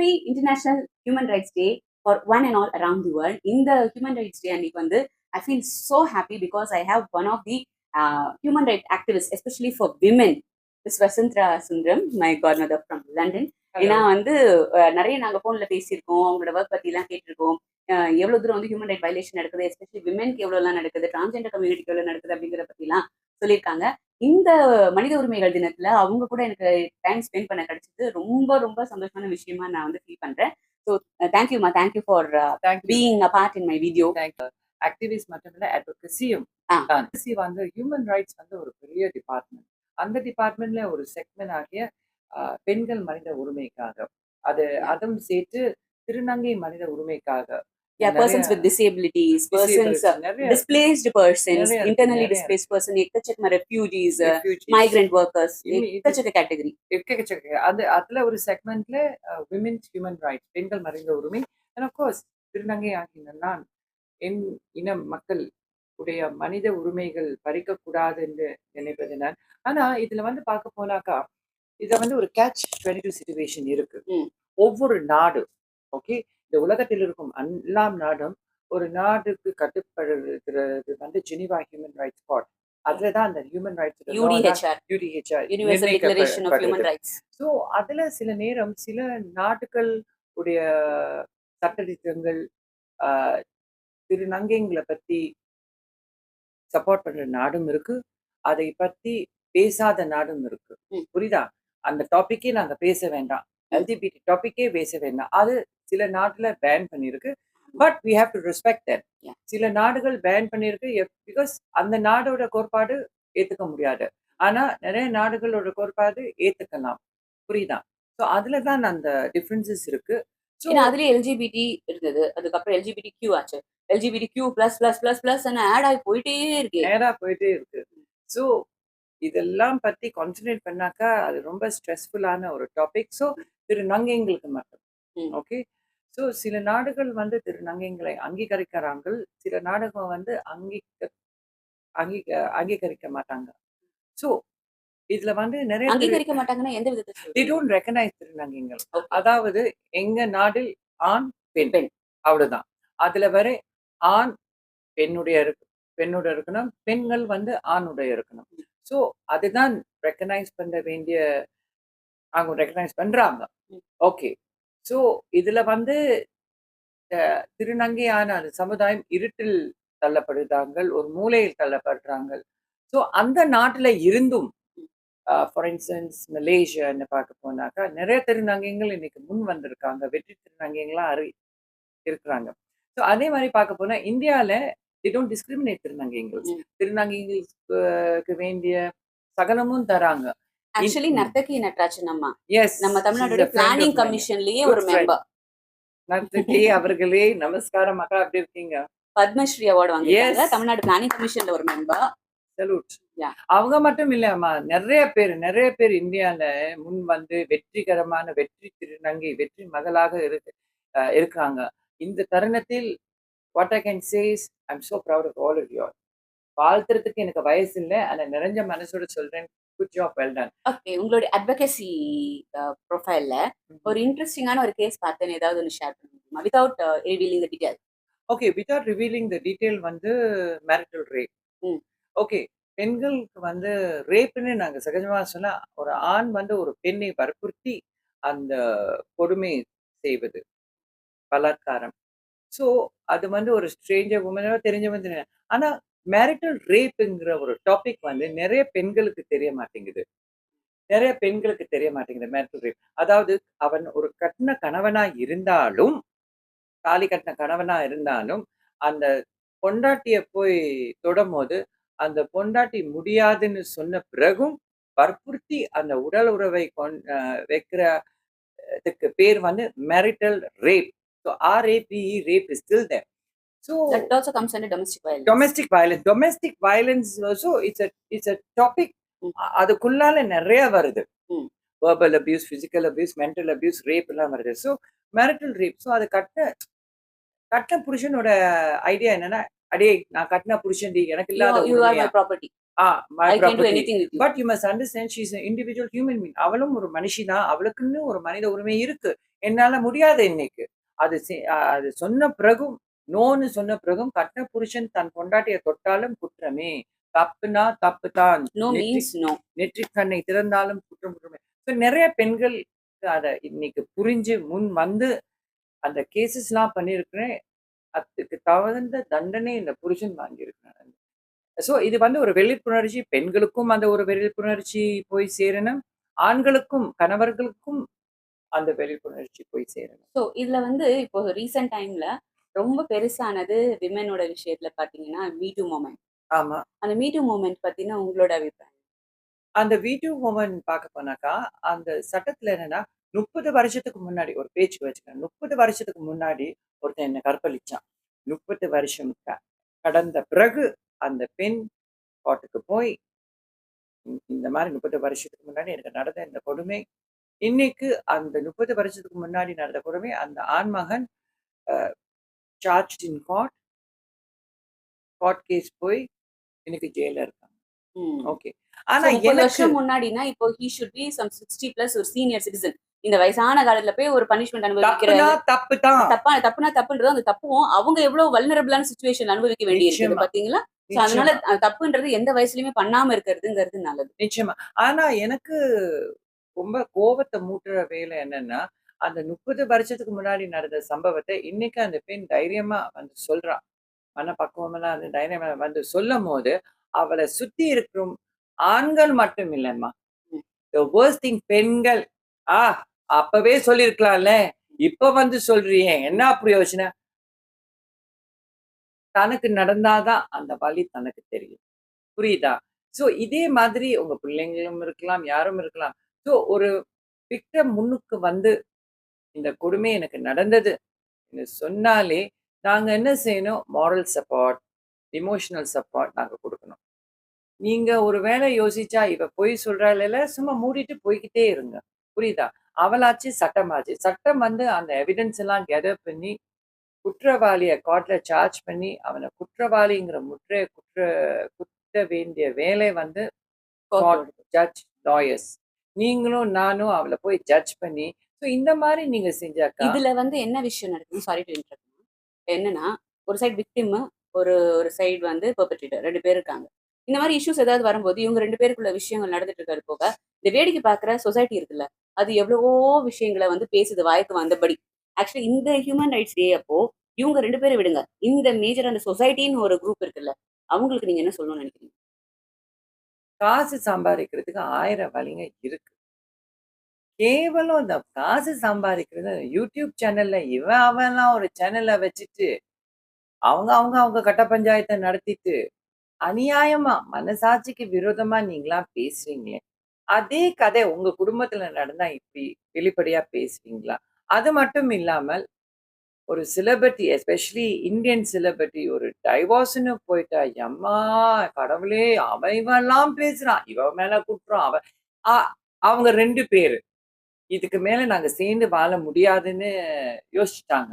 Happy international human rights day for one and all around the world. இந்த human rights day அன்னைக்கு வந்து I feel so happy because I have one of the human rights activists, especially for women, Miss Vasanthra Sundram, my godmother from London. ஏன்னா வந்து நிறைய நாங்க போன்ல பேசியிருக்கோம், அவங்களோட ஒர்க் பத்தி எல்லாம் கேட்டிருக்கோம். எவ்வளவு தூரம் வந்து ஹியூமன் ரைட் வயலேஷன் நடக்குது, எஸ்பெஷலி விமென்க்கு எவ்வளவு எல்லாம் நடக்குது, டிரான்ஸ்ஜெண்டர் கம்யூனிட்டிக்கு எவ்வளவு நடக்குது அப்படிங்கிற பத்தி எல்லாம் சொல்லியிருக்காங்க. இந்த மனித உரிமைகள் தினத்துல அவங்க கூட எனக்கு டைம் ஸ்பெண்ட் பண்ண கிடைச்சது ரொம்ப ரொம்ப சந்தோஷமான விஷயமா நான் வந்து ஃபீல் பண்றேன். ஸோ தேங்க்யூமா, thank you for being a part in my video. Activist மட்டும் இல்ல, அட்வொகசியும் தான். வந்து ஹியூமன் ரைட்ஸ் வந்து ஒரு பெரிய டிபார்ட்மெண்ட். அந்த டிபார்ட்மெண்ட்ல ஒரு செக்மெண்ட் ஆகிய பெண்கள் மனித உரிமைக்காக, அது அதுவும் சேர்த்து திருநங்கை மனித உரிமைக்காக, persons with disabilities, persons, displaced persons, internally displaced person, எக்கச்சக்க refugees, migrant workers, எக்கச்சக்க கேட்டகரி எக்கச்சக்க. அதுல ஒரு செக்மெண்ட்ல விமென்ஸ் ஹியூமன் ரைட்ஸ், பெண்கள் மனித உரிமை. அண்ட் ஆஃப் கோர்ஸ் திருநங்கை ஆகிய நான் என் இன மக்கள் உடைய மனித உரிமைகள் பறிக்கக்கூடாது என்று நினைப்பது நான். ஆனா இதுல வந்து பார்க்க போனாக்கா இதுல வந்து ஒரு கேட்ச் 22 சிச்சுவேஷன் இருக்கு. ஒவ்வொரு நாடு, ஓகே, இந்த உலகத்தில் இருக்கும் எல்லா நாடும் ஒரு நாடுக்கு கட்டுப்படுகிறது வந்து ஜெனீவா ஹியூமன் ரைட்ஸ் கார்ட். அதுலதான் அந்த human rights UDHR, universal declaration of human rights. So அதுல சில நேரம் சில நாடுகள் உடைய சட்டத்திட்டங்கள் திருநங்கைங்களை பத்தி சப்போர்ட் பண்ற நாடும் இருக்கு, அதை பத்தி பேசாத நாடும் இருக்கு. புரியுதா? அந்த டாபிக்கே நாங்க பேச வேண்டாம், எல்ஜிபிடி டாபிக்கே பேச வேண்டாம், அது சில நாட்டுல பேன் பண்ணிருக்கு. But we have to respect that. சில நாடுகள் பேன் பண்ணிருக்கு பிகாஸ் அந்த நாடோட கோட்பாடு ஏத்துக்க முடியாது, ஆனா நிறைய நாடுகளோட கோட்பாடு ஏத்துக்கலாம். புரியுதா? ஸோ அதுலதான் அந்த டிஃபரன்சஸ் இருக்கு. அதுலயே எல்ஜிபிடி இருந்தது, அதுக்கப்புறம் எல்ஜிபிடி கியூ ஆச்சு, LGBT Q plus plus plus plus add ஆகி போயிட்டே இருக்கு. ஸோ இதெல்லாம் பத்தி கான்சென்ட்ரேட் பண்ணாக்கா அது ரொம்ப ஸ்ட்ரெஸ்ஃபுல்லான ஒரு டாபிக். ஸோ திருநங்கைங்களுக்கு மட்டும், ஓகே. ஸோ சில நாடுகள் வந்து திருநங்கைகளை அங்கீகரிக்கிறாங்க, சில நாடுகள் வந்து அங்கீகரிக்க மாட்டாங்க. ஸோ இதுல வந்து நிறைய அங்கீகரிக்க மாட்டாங்கன்னா எந்த விதத்துல? they don't recognize திருநங்கைகள். அதாவது எங்க நாட்டில் ஆண் பெண் அவ்வளவுதான். அதுல வர ஆண் பெண்ணுடைய இருக்கணும், பெண்கள் வந்து ஆணுடைய இருக்கணும். ஸோ அதுதான் ரெக்கக்னைஸ் பண்ண வேண்டிய, அவங்க ரெக்கக்னைஸ் பண்றாங்க. ஓகே. ஸோ இதுல வந்து திருநங்கையான அந்த சமுதாயம் இருட்டில் தள்ளப்படுறாங்க, ஒரு மூலையில் தள்ளப்படுறாங்க. ஸோ அந்த நாட்டுல இருந்தும் ஃபார் இன்ஸ்டன்ஸ் மலேசியான்னு பார்க்க போனாக்கா நிறைய திருநங்கைகள் இன்னைக்கு முன் வந்திருக்காங்க, வெற்றி திருநங்கைகளா இருக்கிறாங்க. ஸோ அதே மாதிரி பார்க்க போனா இந்தியால they don't discriminate திருநங்கைகள். திருநங்கைகளுக்கு வேண்டிய சகனமும் தராங்க. ஆக்சுவலி நர்த்தகி நட்ராஜன் அம்மா, எஸ், நம்ம தமிழ்நாடு பிளானிங் கமிஷன்லயே ஒரு மெம்பர். நர்த்தகி அவர்களே நமஸ்காரம் அக்கா, எப்படி இருக்கீங்க? பத்மஸ்ரீ அவார்டு வாங்கியிருக்காங்க, தமிழ்நாடு பிளானிங் கமிஷன்ல ஒரு மெம்பர். சல்யூட். அவங்க மட்டும் இல்லம்மா, நிறைய பேர் இந்தியால முன் வந்து வெற்றிகரமான வெற்றி திருநங்கை, வெற்றி மகளாக இருக்காங்க. இந்த தருணத்தில் what I can say is I'm so proud of all of you. வாழ்த்துறதுக்கு எனக்கு வயசு இல்லை, ஆனா நிறைஞ்ச மனசோட சொல்றேன், good job, well done. Okay, உங்களுடைய அட்வொகசி ப்ரொஃபைல்ல ஒரு இன்ட்ரெஸ்டிங்கான ஒரு கேஸ் பார்த்தேன், ஏதாவது ஒன்று ஷேர் பண்ண முடியுமா வித்வுட் ரிவீலிங் தி டீடைல்? ஓகே, வித்வுட் ரிவீலிங் தி டீடைல் வந்து மேரிட்டல் ரேப். ஓகே, பெண்களுக்கு வந்து ரேப்னு நாங்க சகஜமா சொன்னா ஒரு ஆண் வந்து ஒரு பெண்ணை வற்புறுத்தி அந்த கொடுமை செய்வது, பலாத்காரம். ஸோ அது வந்து ஒரு ஸ்ட்ரேஞ்சர் உமனோ தெரிஞ்சவன் தெரியும். ஆனா மேரிட்டல் ரேப்புங்கிற ஒரு டாபிக் வந்து நிறைய பெண்களுக்கு தெரிய மாட்டேங்குது. மேரிட்டல் ரேப் அதாவது அவன் ஒரு கட்டின கணவனா இருந்தாலும், தாலி கட்டின கணவனா இருந்தாலும், அந்த பொண்டாட்டிய போய் தொடும் போது அந்த பொண்டாட்டி முடியாதுன்னு சொன்ன பிறகும் வற்புறுத்தி அந்த உடல் உறவை வைக்கிறதுக்கு பேர் வந்து marital rape. So RAPE, rape is still there. So that also comes under domestic violence. Domestic violence also it's a topic. அதுக்குள்ளால நிறைய வருது. Verbal abuse, physical abuse, mental abuse, rape எல்லாம் வருது. So marital rape. So அது கட்ட புருஷனோட idea என்னன்னா, அடே நான் கட்டின புருஷன், எனக்கு இல்லாத you are my property. I can do anything with you. But you must understand she is an individual human being. அவளும் ஒரு மனுஷிதான், அவளுக்குன்னு ஒரு மனித உரிமை இருக்கு. என்னால முடியாது இன்னைக்கு. அது சொன்ன பிறகும், நோன்னு சொன்ன பிறகும், கட்டின புருஷன் தன் பொண்டாட்டிய தொட்டாலும் குற்றமே. தப்புனா தப்பு தான். நோ நெற்றிக் மீன்ஸ் நோ. நெற்றிக் கண்ணை திறந்தாலும் குற்றம் குற்றமே. ஸோ நெறைய பெண்கள் அத இன்னைக்கு புரிஞ்சு முன் வந்து அந்த கேஸஸ்லாம் பண்ணியிருக்கிறேன். அதுக்கு தகுந்த தண்டனை இந்த புருஷன் வாங்கியிருக்கிறார். ஸோ இது வந்து ஒரு விழிப்புணர்ச்சி. பெண்களுக்கும் அந்த ஒரு விழிப்புணர்ச்சி போய் சேரணும். ஆண்களுக்கும், கணவர்களுக்கும் அந்த விழிப்புணர்ச்சி போய் சேரணும். ஸோ இதுல வந்து இப்போ ரீசென்ட் டைம்ல ரொம்ப பெருசானது விமெனோட விஷயத்துல பாத்தீங்கன்னா மீ டூ மூமெண்ட். ஆமா. அந்த மீ டூ மூமெண்ட் பத்தின உங்களோட அபிப்பிராயம்? அந்த வீடியோ மூமெண்ட் பார்க்க போனாக்கா, அந்த சட்டத்துல என்னன்னா, 30 வருஷத்துக்கு முன்னாடி ஒரு பேச்சுக்கு வச்சுக்கிறேன். 30 வருஷத்துக்கு முன்னாடி ஒருத்தன் என்ன கற்பழிச்சான். 30 வருஷம் கடந்த பிறகு அந்த பெண் கோர்ட்டுக்கு போய், இந்த மாரி 30 வருஷத்துக்கு முன்னாடி எனக்கு நடந்த இந்த கொடுமை, இன்னைக்கு அந்த 30 வருஷத்துக்கு முன்னாடி நடந்த கொடுமை, அந்த ஆண்மகன் அ சார்ஜ்ட் இன் கோர்ட் கேஸ் போய் இன்னைக்கு ஜெயில்ல இருக்காங்க. ம். ஓகே. ஸோ ஆனா 30 எனக்கு வருஷம் முன்னாடினா, இப்போ he should be some 60 plus ஒரு சீனியர் சிட்டிசன். இந்த வயசான காலத்துல போய் ஒரு பனிஷ்மென்ட் அனுபவிக்கிற தப்புனா தப்பு தான். தப்புனா தப்புன்றது அந்த தப்பும் அவங்க எவ்வளவு வல்னரபிளான சிச்சுவேஷன் அனுபவிக்க வேண்டி இருக்குது நிச்சயமா, பாத்தீங்களா? ஸோ அதனால நிச்சயமா, தப்புன்றது எந்த வயசுலயுமே பண்ணாம இருக்கிறதுங்கிறது நல்லது. நிச்சயமா. ஆனா எனக்கு ரொம்ப கோவத்த மூட்டுற வேலை என்னன்னா, அந்த 30 வருஷத்துக்கு முன்னாடி நடந்த சம்பவத்த இன்னைக்கு அந்த பெண் தைரியமா வந்து சொல்றா. மனப்பக்குவமெல்லாம் வந்து தைரியமா வந்து சொல்லும்போது, அவள சுத்தி இருக்கும் ஆண்கள் மட்டும் இல்லம்மா. ம். தி வொர்ஸ்ட் திங் பெண்கள். ஆ அப்பவே சொல்லியிருக்கலாம்ல. இப்ப வந்து சொல்றியே! என்ன பிரயோஜனம்? தனக்கு நடந்தா தான் அந்த வலி தனக்கு தெரியும். புரியுதா? ஸோ இதே மாதிரி உங்க பிள்ளைங்களும் இருக்கலாம், யாரும் இருக்கலாம். ஸோ ஒரு விக்டிம் முன்னுக்கு வந்து, இந்த கொடுமை எனக்கு நடந்தது என்று சொன்னாலே, நாங்க என்ன செய்யணும்? மாரல் சப்போர்ட், எமோஷனல் சப்போர்ட் நாங்க குடுக்கணும். நீங்க ஒரு வேளை யோசிச்சா, இவ பொய் சொல்றாள்ல, சும்மா மூடிட்டு போய்க்கிட்டே இருங்க. புரியுதா? அவளாச்சு, சட்டமாச்சு. சட்டம் வந்து அந்த எவிடன்ஸ் எல்லாம் கேதர் பண்ணி, குற்றவாளிய கோர்ட்ல சார்ஜ் பண்ணி, அவன குற்றவாளிங்கிற குத்த வேண்டிய வேலை வந்து கோர்ட், கோர்ட்டோட. Judge, lawyers. நீங்களும் நானும் அவள போய் ஜட்ஜ் பண்ணி, ஸோ இந்த மாரி நீங்க செஞ்சாக்கா இதுல வந்து என்ன விஷயம் நடக்குது? Sorry to interrupt. என்னன்னா, ஒரு சைடு விக்டிம், ஒரு ஒரு சைடு வந்து பெர்பெட்ரேட்டர் 2 பேர் இருக்காங்க. இந்த மாரி இஷ்யூஸ் ஏதாவது வரும்போது, இவங்க 2 பேருக்குள்ள விஷயங்கள் நடந்துட்டு இருக்கிறது போக, இந்த வேடிக்கை பார்க்குற சொசைட்டி இருக்குல்ல, அது எவ்வளவோ விஷயங்கள வந்து பேசுது வாய்க்கு வந்தபடி. ஆக்சுவலி இந்த ஹியூமன் ரைட்ஸ் டே அப்போ, இவங்க 2 பேர விடுங்க. இந்த மேஜர் அந்த சொசைட்டின்னு ஒரு குரூப் இருக்குல்ல, அவங்களுக்கு நீங்க என்ன சொல்லணும்னு நினைக்கிறீங்க? காசு சம்பாதிக்கிறதுக்கு 1000 வழிங்க இருக்கு. கேவலம் இந்த காசு சம்பாதிக்கிறது யூடியூப் சேனல்ல இவன் அவன்லாம் ஒரு சேனல வச்சுட்டு, அவங்க கட்ட பஞ்சாயத்த நடத்திட்டு, அநியாயமா மனசாட்சிக்கு விரோதமா நீங்கலாம் பேசுறீங்களே! அதே கதை உங்க குடும்பத்துல நடந்தா இப்டி வெளிப்படையா பேசுவீங்களா? அது மட்டும் இல்லாமல் ஒரு செலிபிரிட்டி எஸ்பெஷலி இந்தியன் செலிபிரிட்டி ஒரு டைவோர்ஸ்ன்னு போயிட்டா, எம்மா கடவுளே! அவன் இவன்லாம் பேசுறான். இவ மேல குற்றம். அ அவங்க 2 பேரு. இதுக்கு மேல நாங்க சேர்ந்து வாழ முடியாதுன்னு யோசிச்சுட்டாங்க.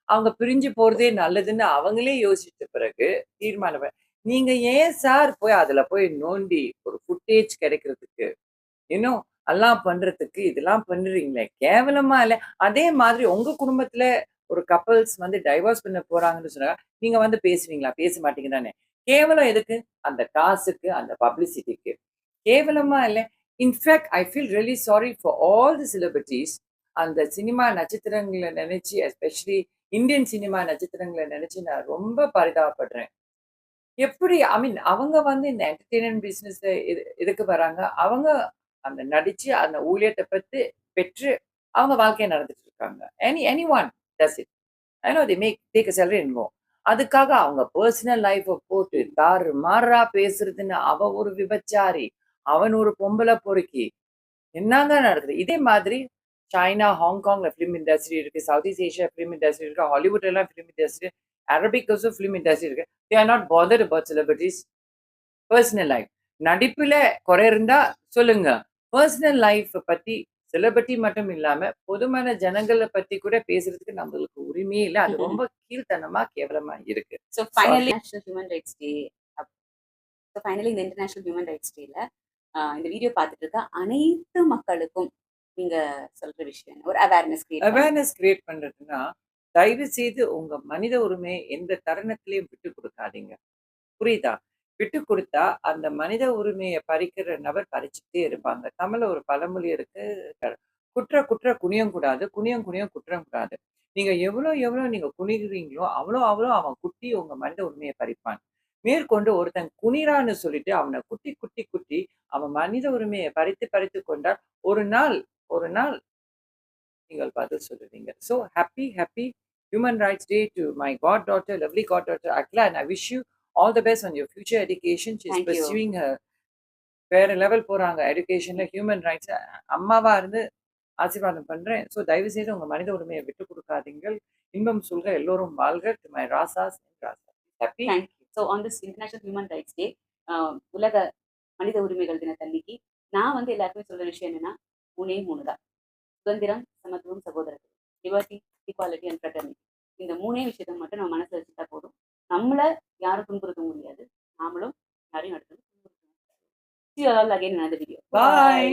அவங்க பிரிஞ்சு போறதே நல்லதுன்னு அவங்களே யோசிச்ச பிறகு நீங்க ஏன் சார் போய் அதுல போய் நோண்டி ஒரு ஃபுட்டேஜ் கிடைக்கிறதுக்கு, இன்னும் எல்லாம் பண்றதுக்கு இதெல்லாம் பண்ணுறீங்களே! கேவலமா இல்ல? அதே மாதிரி உங்க குடும்பத்துல ஒரு கப்பிள்ஸ் வந்து டைவர்ஸ் பண்ண போறாங்கன்னு சொன்னா, நீங்க வந்து பேசுவீங்களா? பேச மாட்டீங்க தானே! கேவலம் எதுக்கு? அந்த காசுக்கு, அந்த பப்ளிசிட்டிக்கு. கேவலமா இல்ல? In fact I feel really sorry for all the celebrities. அந்த சினிமா நட்சத்திரங்கள நெனச்சு எஸ்பெஷலி இந்தியன் சினிமா நட்சத்திரங்கள நெனச்சு நான் ரொம்ப பரிதாபப்படுறேன். எப்படி ஐ மீன் அவங்க வந்து இந்த என்டர்டெயின்மென்ட் பிசினஸ்ல எதுக்கு வராங்க? அவங்க அந்த நடிச்சு அந்த ஊழியத்த பெற்று அவங்க வாழ்க்கைய நடத்திட்டு இருக்காங்க. Anyone does it. I know they take a salary and go. அதுக்காக அவங்க பெர்சனல் லைஃப்ப போட்டு தாறுமாறா பேசுறதுன்னு, அவ ஒரு விபச்சாரி, அவன் ஒரு பொம்பள பொறுக்கி. என்னங்க நடக்குது? இதே மாதிரி சைனா, ஹாங்காங்ல ஃபிலிம் இண்டஸ்ட்ரி இருக்கு. South east Asia film industry இருக்கு. ஹாலிவுட்லலாம் film industry, Arabic also film industry இருக்கு. They are not bothered about celebrities personal life. நடிப்புல குறை இருந்தா சொல்லுங்க. பெர்சனல் லைஃப் பத்தி செலிபிரிட்டி மட்டும் இல்லாம, பொதுமான ஜனங்கள பத்தி கூட பேசுறதுக்கு நம்மளுக்கு உரிமையே இல்ல. அது ரொம்ப கீழ்த்தனமா, கேவலமா இருக்கு. So sorry. Finally national human rights day. So finally இந்த இன்டர்நேஷனல் ஹியூமன் ரைட்ஸ் டேல இந்த வீடியோ பார்த்துட்டு இருக்க அனைத்து மக்களுக்கும் நீங்க சொல்ற விஷயம் என்ன? ஒரு அவேர்னஸ் கிரியேட் அவேர்னஸ் கிரியேட் பண்றதுன்னா, தயவு செய்து உங்க மனித உரிமையை எந்த தருணத்திலயும் விட்டுக் குடுக்காதீங்க. புரியுதா? விட்டுக் குடுத்தா, அந்த மனித உரிமைய பறிக்கிற நபர் பறிச்சுக்கிட்டே இருப்பாங்க. தமிழ்ல ஒரு பழமொழி இருக்கு. "குற்ற குற்ற குனியக் கூடாது. குனியக் குனிய குற்றம் கூடாது." நீங்க எவ்வளோ எவ்வளோ நீங்க குனிகிறீங்களோ, அவ்வளோ அவ்வளோ அவன் குட்டி உங்க மனித உரிமைய பறிப்பான். மேற்கொண்டு ஒருத்தன் குனிறான்னு சொல்லிட்டு அவன குட்டி குட்டி குட்டி அவன் மனித உரிமைய பறித்து பறித்து கொண்டால், ஒரு நாள் ஒரு நாள் நீங்கள் பதில் சொல்லுவீங்க. So happy, happy Human Rights Day to my goddaughter, lovely goddaughter Akla, and I wish you all the best on your future education. She's Thank you. pursuing her வேற லெவல் போறாங்க எடுகேஷன்ல ஹியூமன் ரைட்ஸ். அம்மாவா இருந்து ஆசீர்வாதம் பண்றேன். So தயவு செய்து உங்க மனித உரிமையை விட்டுக் கொடுக்காதீங்கள். இன்பம் சொல்க எல்லோரும் வாழ்க. டு மை ராசாஸ் ராசா. Happy. Thank you. So on this international human rights day, உலக மனித உரிமைகள் தினத்தன்னைக்கு நான் வந்து எல்லாருக்குமே சொல்ற விஷயம் என்னன்னா, 3 தான். சுதந்திரம், சமத்துவம், சகோதரத்துவம், லிபர்ட்டி, ஈக்வாலிட்டி அண்ட் ஃப்ரெட்டர்னிட்டி. இந்த 3 விஷயத்த மட்டும் நம்ம மனசுல வச்சுட்டா போதும். நம்மள யாரும் துன்புறுத்த முடியாது. நாமளும் யாரையும் அடுத்தது துன்புறுத்த முடியாது. See you all again in another video. Bye.